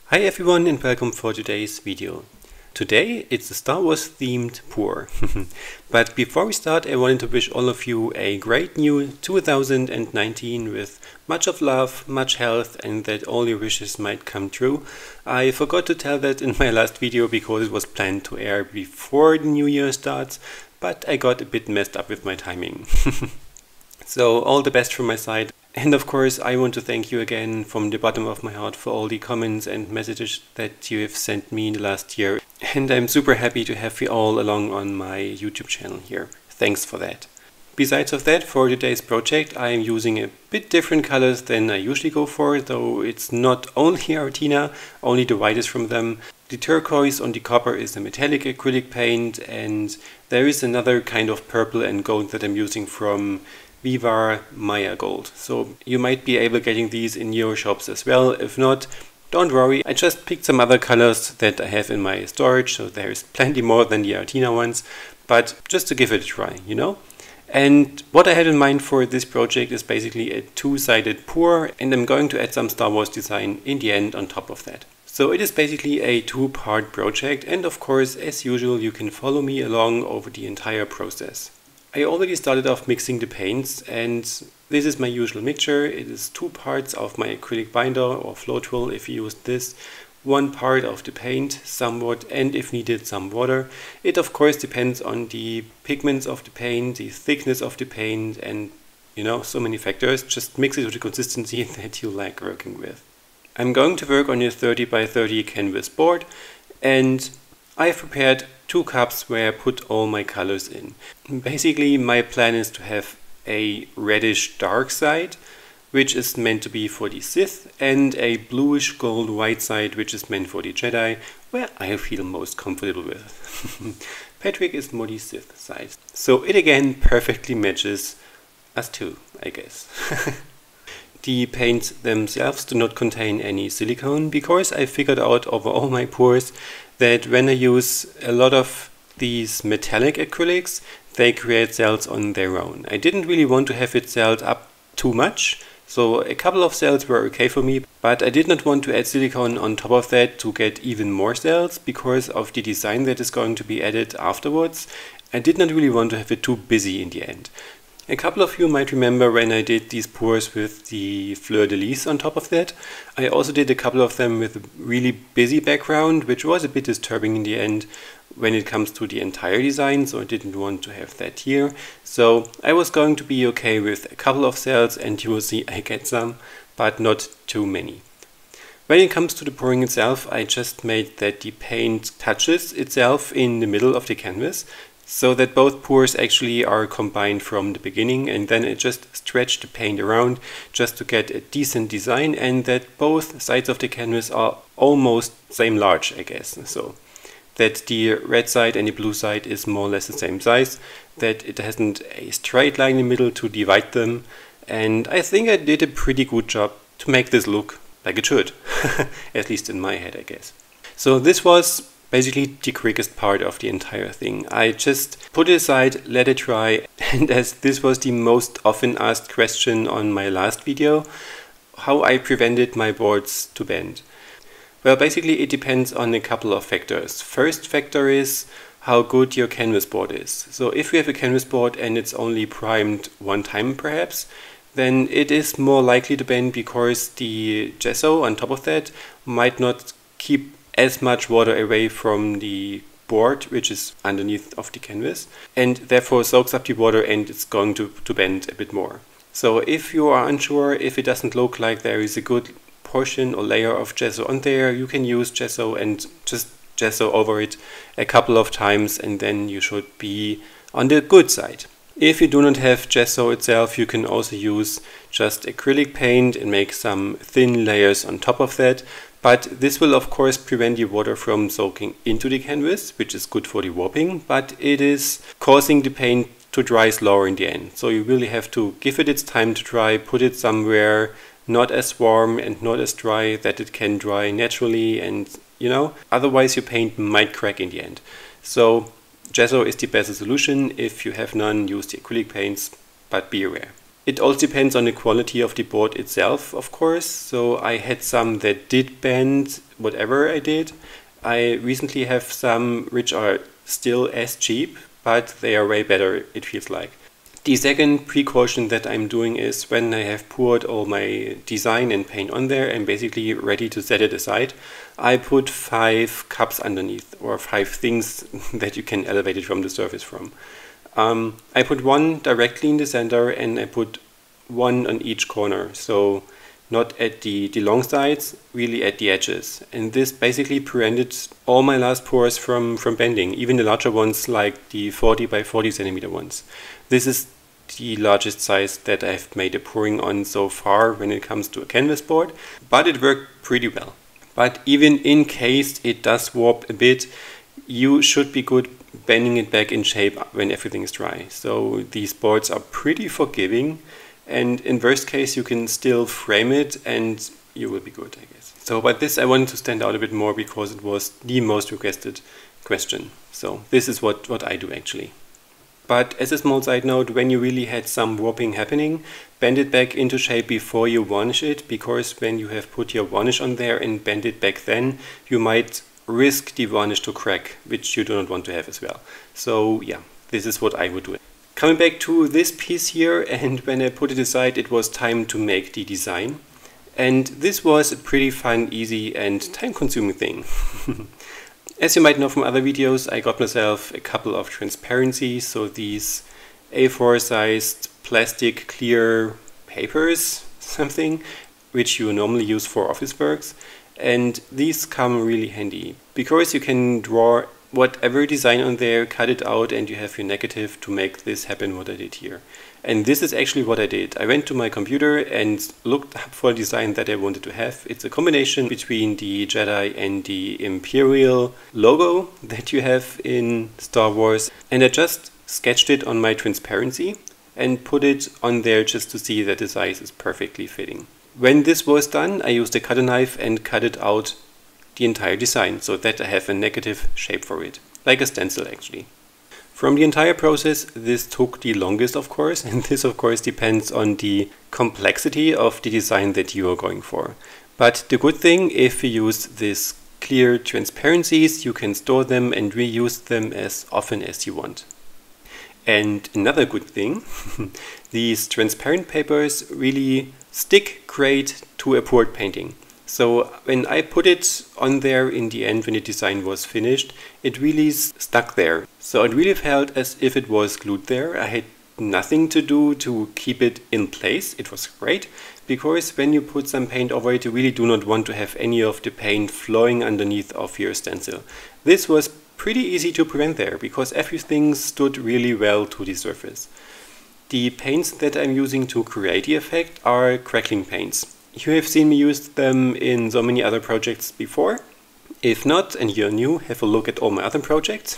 Hi everyone and welcome for today's video. Today it's a Star Wars themed pour. But before we start, I wanted to wish all of you a great new 2019 with much of love, much health, and that all your wishes might come true. I forgot to tell that in my last video because it was planned to air before the new year starts, but I got a bit messed up with my timing. So all the best from my side. And of course, I want to thank you again from the bottom of my heart for all the comments and messages that you have sent me in the last year. And I'm super happy to have you all along on my YouTube channel here. Thanks for that. Besides of that, for today's project, I am using a bit different colors than I usually go for, though it's not only Artina, only the whitest from them. The turquoise on the copper is a metallic acrylic paint, and there is another kind of purple and gold that I'm using from Viva Maya Gold. So you might be able getting these in your shops as well. If not, don't worry, I just picked some other colors that I have in my storage, so there's plenty more than the Artina ones, but just to give it a try, you know? And what I had in mind for this project is basically a two-sided pour, and I'm going to add some Star Wars design in the end on top of that. So it is basically a two-part project, and of course, as usual, you can follow me along over the entire process. I already started off mixing the paints, and this is my usual mixture. It is 2 parts of my acrylic binder or float roll if you use this, 1 part of the paint somewhat, and if needed some water. It of course depends on the pigments of the paint, the thickness of the paint, and you know, so many factors. Just mix it with the consistency that you like working with. I'm going to work on a 30 by 30 canvas board, and I've prepared 2 cups where I put all my colors in. Basically, my plan is to have a reddish dark side, which is meant to be for the Sith, and a bluish gold white side, which is meant for the Jedi, where I feel most comfortable with. Patrick is more the Sith side. So it again perfectly matches us two, I guess. The paints themselves do not contain any silicone, because I figured out over all my pours that when I use a lot of these metallic acrylics, they create cells on their own. I didn't really want to have it celled up too much, so a couple of cells were okay for me, but I did not want to add silicone on top of that to get even more cells because of the design that is going to be added afterwards. I did not really want to have it too busy in the end. A couple of you might remember when I did these pours with the fleur-de-lis on top of that. I also did a couple of them with a really busy background, which was a bit disturbing in the end when it comes to the entire design, so I didn't want to have that here. So I was going to be okay with a couple of cells, and you will see I get some, but not too many. When it comes to the pouring itself, I just made that the paint touches itself in the middle of the canvas, so that both pours actually are combined from the beginning, and then I just stretch the paint around just to get a decent design, and that both sides of the canvas are almost same large, I guess. So that the red side and the blue side is more or less the same size, that it hasn't a straight line in the middle to divide them, and I think I did a pretty good job to make this look like it should, at least in my head, I guess. So this was basically the quickest part of the entire thing. I just put it aside, let it dry, and as this was the most often asked question on my last video, how I prevented my boards to bend. Well, basically it depends on a couple of factors. First factor is how good your canvas board is. So if you have a canvas board and it's only primed 1 time perhaps, then it is more likely to bend because the gesso on top of that might not keep as much water away from the board, which is underneath of the canvas, and therefore soaks up the water, and it's going to bend a bit more. So if you are unsure, if it doesn't look like there is a good portion or layer of gesso on there, you can use gesso and just gesso over it a couple of times, and then you should be on the good side. If you do not have gesso itself, you can also use just acrylic paint and make some thin layers on top of that. But this will of course prevent the water from soaking into the canvas, which is good for the warping, but it is causing the paint to dry slower in the end. So you really have to give it its time to dry, put it somewhere not as warm and not as dry that it can dry naturally, and you know, otherwise your paint might crack in the end. So gesso is the best solution. If you have none, use the acrylic paints, but be aware. It also depends on the quality of the board itself, of course. So I had some that did bend whatever I did. I recently have some which are still as cheap, but they are way better, it feels like. The second precaution that I'm doing is when I have poured all my design and paint on there and basically ready to set it aside, I put 5 cups underneath, or 5 things that you can elevate it from the surface from. I put one directly in the center and I put one on each corner, so not at the long sides, really at the edges. And this basically prevented all my last pours from bending, even the larger ones like the 40 by 40 centimeter ones. This is the largest size that I've made a pouring on so far when it comes to a canvas board, but it worked pretty well. But even in case it does warp a bit, you should be good bending it back in shape when everything is dry. So these boards are pretty forgiving, and in worst case you can still frame it and you will be good, I guess. So by this I wanted to stand out a bit more because it was the most requested question. So this is what I do actually. But as a small side note, when you really had some warping happening, bend it back into shape before you varnish it, because when you have put your varnish on there and bend it back then, you might risk the varnish to crack, which you do not want to have as well. So yeah, this is what I would do. Coming back to this piece here, and when I put it aside, it was time to make the design. And this was a pretty fun, easy and time-consuming thing. As you might know from other videos, I got myself a couple of transparencies, so these A4 sized plastic clear papers, something, which you normally use for office works. And these come really handy, because you can draw whatever design on there, cut it out, and you have your negative to make this happen what I did here. And this is actually what I did. I went to my computer and looked up for a design that I wanted to have. It's a combination between the Jedi and the Imperial logo that you have in Star Wars. And I just sketched it on my transparency and put it on there just to see that the size is perfectly fitting. When this was done, I used a cutter knife and cut it out the entire design so that I have a negative shape for it, like a stencil actually. From the entire process, this took the longest, of course, and this of course depends on the complexity of the design that you are going for. But the good thing, if you use these clear transparencies, you can store them and reuse them as often as you want. And another good thing, these transparent papers really stick great to a poured painting. So when I put it on there in the end, when the design was finished, it really stuck there. So it really felt as if it was glued there. I had nothing to do to keep it in place. It was great, because when you put some paint over it, you really do not want to have any of the paint flowing underneath of your stencil. This was pretty easy to prevent there, because everything stood really well to the surface. The paints that I'm using to create the effect are Crackling Paints. You have seen me use them in so many other projects before. If not, and you're new, have a look at all my other projects.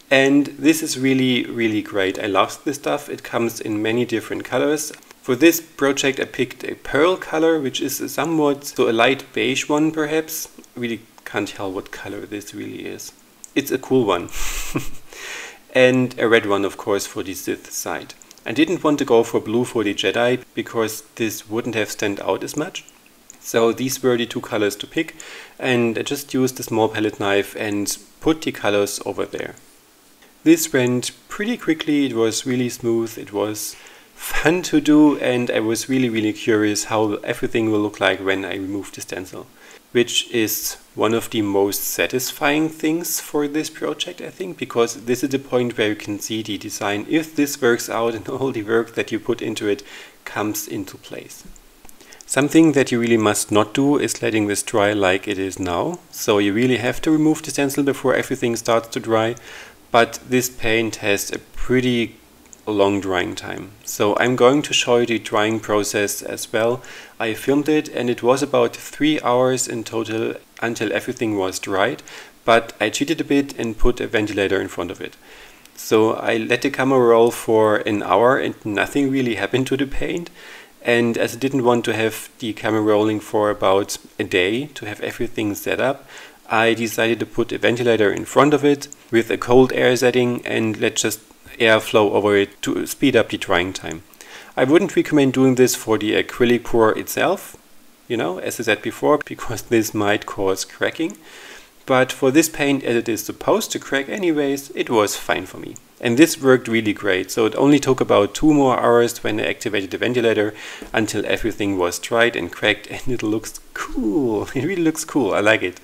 And this is really, really great. I love this stuff. It comes in many different colors. For this project I picked a pearl color, which is somewhat, so a light beige one perhaps. Really can't tell what color this really is. It's a cool one. And a red one, of course, for the Sith side. I didn't want to go for blue for the Jedi, because this wouldn't have stand out as much. So these were the two colors to pick, and I just used a small palette knife and put the colors over there. This went pretty quickly, it was really smooth, it was fun to do, and I was really, really curious how everything will look like when I remove the stencil. Which is one of the most satisfying things for this project, I think, because this is the point where you can see the design, if this works out and all the work that you put into it comes into place. Something that you really must not do is letting this dry like it is now. So you really have to remove the stencil before everything starts to dry, but this paint has a pretty long drying time. So I'm going to show you the drying process as well. I filmed it and it was about 3 hours in total until everything was dried, but I cheated a bit and put a ventilator in front of it. So I let the camera roll for an hour and nothing really happened to the paint. And as I didn't want to have the camera rolling for about a day to have everything set up, I decided to put a ventilator in front of it with a cold air setting and let just air flow over it to speed up the drying time. I wouldn't recommend doing this for the acrylic pour itself. you know, as I said before, because this might cause cracking. But for this paint, as it is supposed to crack anyways, it was fine for me. And this worked really great, so it only took about 2 more hours when I activated the ventilator until everything was dried and cracked, and it looks cool. It really looks cool, I like it.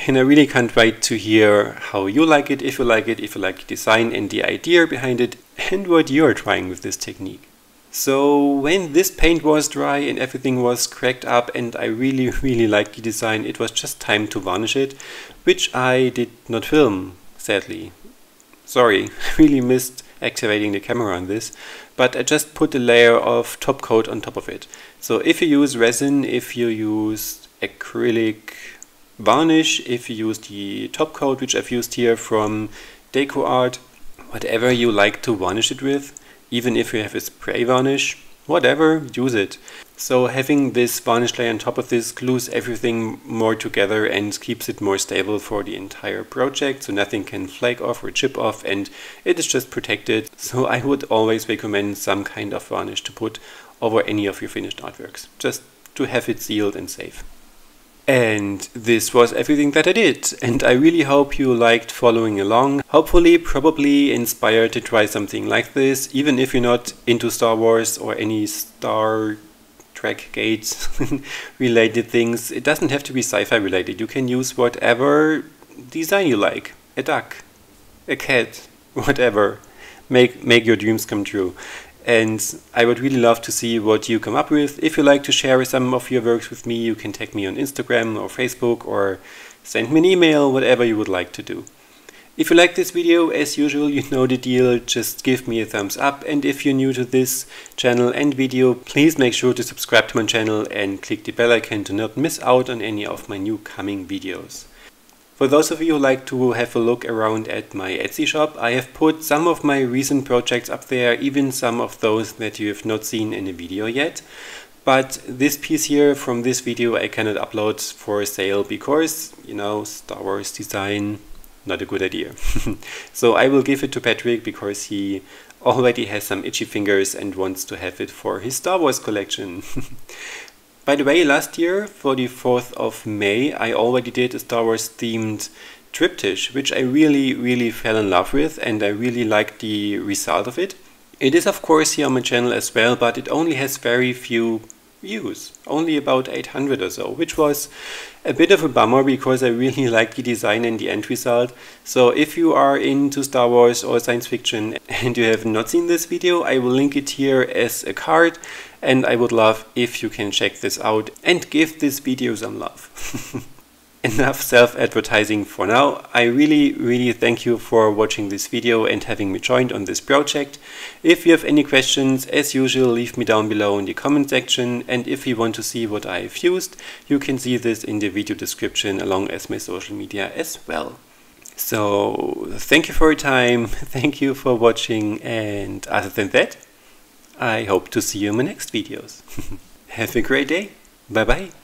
And I really can't wait to hear how you like it, if you like it, if you like the design and the idea behind it, and what you're trying with this technique. So when this paint was dry and everything was cracked up and I really liked the design, it was just time to varnish it, which I did not film, sadly. Sorry, I really missed activating the camera on this, but I just put a layer of top coat on top of it. So if you use resin, if you use acrylic varnish, if you use the top coat, which I've used here from Deco Art, whatever you like to varnish it with, even if you have a spray varnish, whatever, use it. So having this varnish layer on top of this glues everything more together and keeps it more stable for the entire project, so nothing can flake off or chip off, and it is just protected. So I would always recommend some kind of varnish to put over any of your finished artworks, just to have it sealed and safe. And this was everything that I did, and I really hope you liked following along. Hopefully, probably inspired to try something like this, even if you're not into Star Wars or any Star Trek Gates related things. It doesn't have to be sci-fi related. You can use whatever design you like. A duck, a cat, whatever. Make your dreams come true. And I would really love to see what you come up with. If you like to share some of your works with me, you can tag me on Instagram or Facebook or send me an email, whatever you would like to do. If you like this video, as usual, you know the deal, just give me a thumbs up. And if you're new to this channel and video, please make sure to subscribe to my channel and click the bell icon to not miss out on any of my new coming videos. For those of you who like to have a look around at my Etsy shop, I have put some of my recent projects up there, even some of those that you have not seen in a video yet. But this piece here from this video I cannot upload for sale because, you know, Star Wars design, not a good idea. So I will give it to Patrick because he already has some itchy fingers and wants to have it for his Star Wars collection. By the way, last year, for the 4th of May, I already did a Star Wars themed triptych, which I really fell in love with, and I really liked the result of it. It is of course here on my channel as well, but it only has very few views, only about 800 or so, which was a bit of a bummer because I really liked the design and the end result. So if you are into Star Wars or science fiction and you have not seen this video, I will link it here as a card, and I would love if you can check this out and give this video some love. Enough self-advertising for now. I really thank you for watching this video and having me joined on this project. If you have any questions, as usual, leave me down below in the comment section, and if you want to see what I've used, you can see this in the video description along as my social media as well. So thank you for your time, thank you for watching, and other than that, I hope to see you in my next videos. Have a great day. Bye bye.